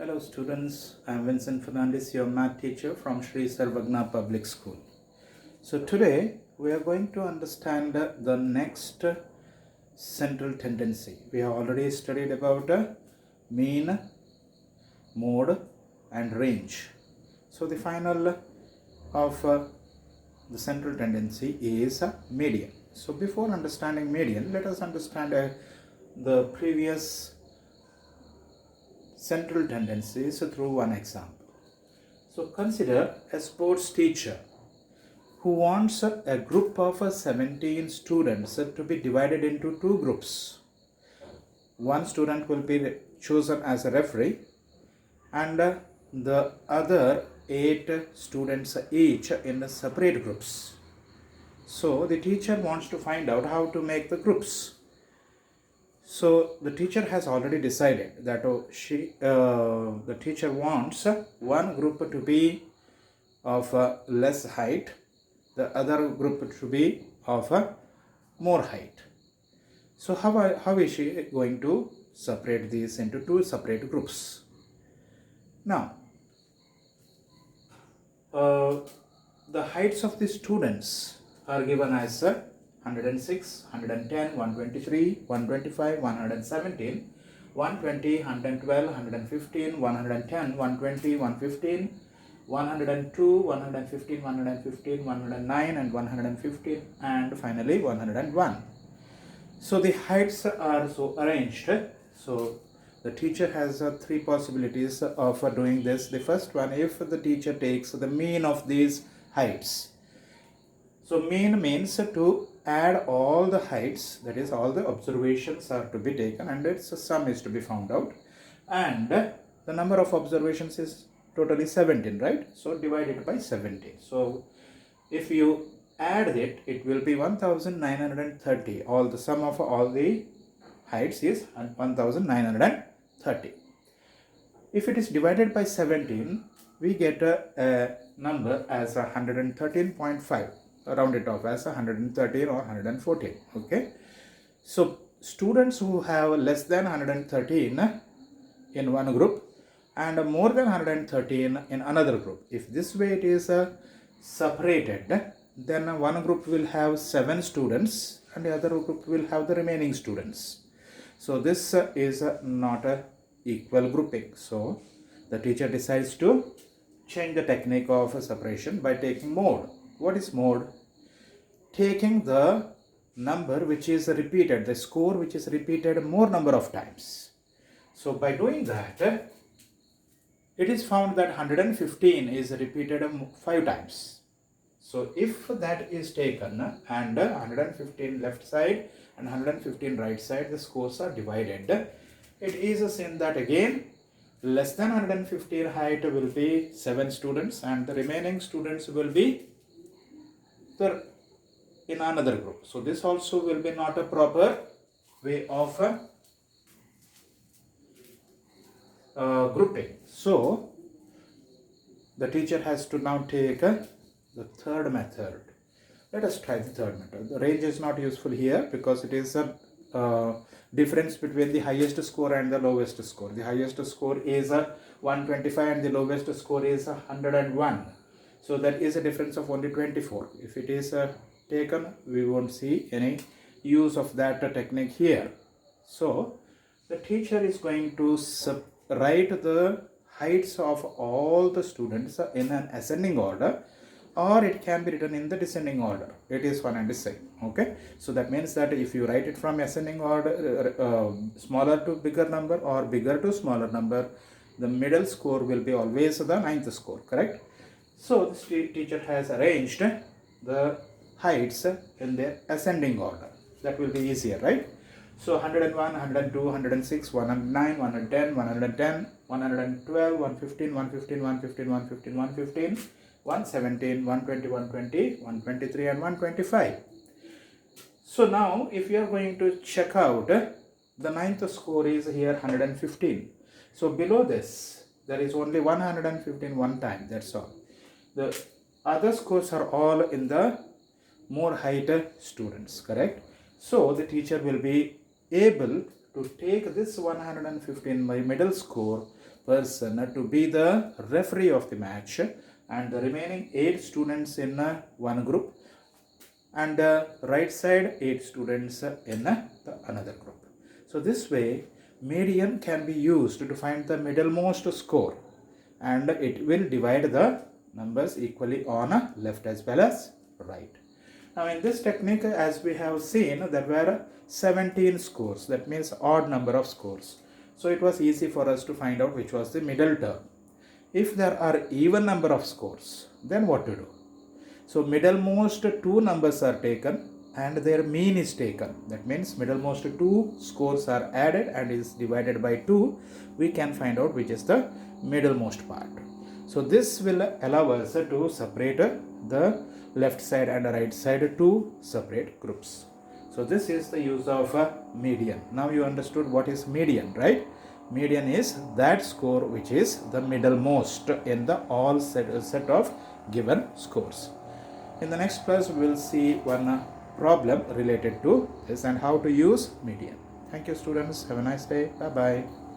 Hello students, I am Vincent Fernandez, your math teacher from Sri Sarvagna Public School. So today we are going to understand the next central tendency. We have already studied about mean, mode and range. So the final of the central tendency is median. So before understanding median, let us understand the previous central tendencies through one example. So consider a sports teacher who wants a group of 17 students to be divided into two groups. One student will be chosen as a referee and the other 8 students each in separate groups. So the teacher wants to find out how to make the groups. So the teacher has already decided that the teacher wants one group to be of less height, the other group to be of more height. So how is she going to separate these into two separate groups? Now, the heights of the students are given as 106, 110, 123, 125, 117, 120, 112, 115, 110, 120, 115, 102, 115, 115, 109 and 115 and finally 101. So the heights are so arranged. So the teacher has three possibilities of doing this. The first one, if the teacher takes the mean of these heights. So mean means to add all the heights, that is all the observations are to be taken and its sum is to be found out, and the number of observations is totally 17, right? So divide it by 17. So if you add it, it will be 1930. All the sum of all the heights is 1930. If it is divided by 17, we get a number as 113.5. Round it off as 113 or 114. Okay, so students who have less than 113 in one group and more than 113 in another group, if this way it is separated, then one group will have 7 students and the other group will have the remaining students. So this is not a equal grouping. So the teacher decides to change the technique of separation by taking mode. What is mode? Taking the number which is repeated, the score which is repeated more number of times. So by doing that, it is found that 115 is repeated 5 times. So if that is taken and 115 left side and 115 right side, the scores are divided, it is seen that again less than 115 height will be 7 students and the remaining students will be in another group. So this also will be not a proper way of grouping. So the teacher has to now take the third method. Let us try the third method. The range is not useful here because it is a difference between the highest score and the lowest score. The highest score is 125 and the lowest score is 101. So that is a difference of only 24. If it is taken, we won't see any use of that technique here. So the teacher is going to write the heights of all the students in an ascending order, or it can be written in the descending order. It is one and the same. Okay, so that means that if you write it from ascending order, smaller to bigger number or bigger to smaller number, the middle score will be always the ninth score, correct? So this teacher has arranged the heights in their ascending order. That will be easier, right? So 101, 102, 106, 109, 110, 110, 112, 115, 115, 115, 115, 115, 117, 120, 120, 123 and 125. So now if you are going to check out, the ninth score is here 115. So below this there is only 115 one time, that's all. The other scores are all in the more height students, correct? So the teacher will be able to take this 115 by middle score, person to be the referee of the match, and the remaining 8 students in one group, and right side 8 students in the another group. So this way median can be used to find the middlemost score, and it will divide the numbers equally on left as well as right. Now in this technique, as we have seen, there were 17 scores, that means odd number of scores. So it was easy for us to find out which was the middle term. If there are even number of scores, then what to do? So middlemost 2 numbers are taken and their mean is taken. That means middlemost 2 scores are added and is divided by 2. We can find out which is the middlemost part. So this will allow us to separate the left side and right side to separate groups. So this is the use of median. Now you understood what is median, right? Median is that score which is the middlemost in the all set of given scores. In the next class, we will see one problem related to this and how to use median. Thank you, students. Have a nice day. Bye-bye.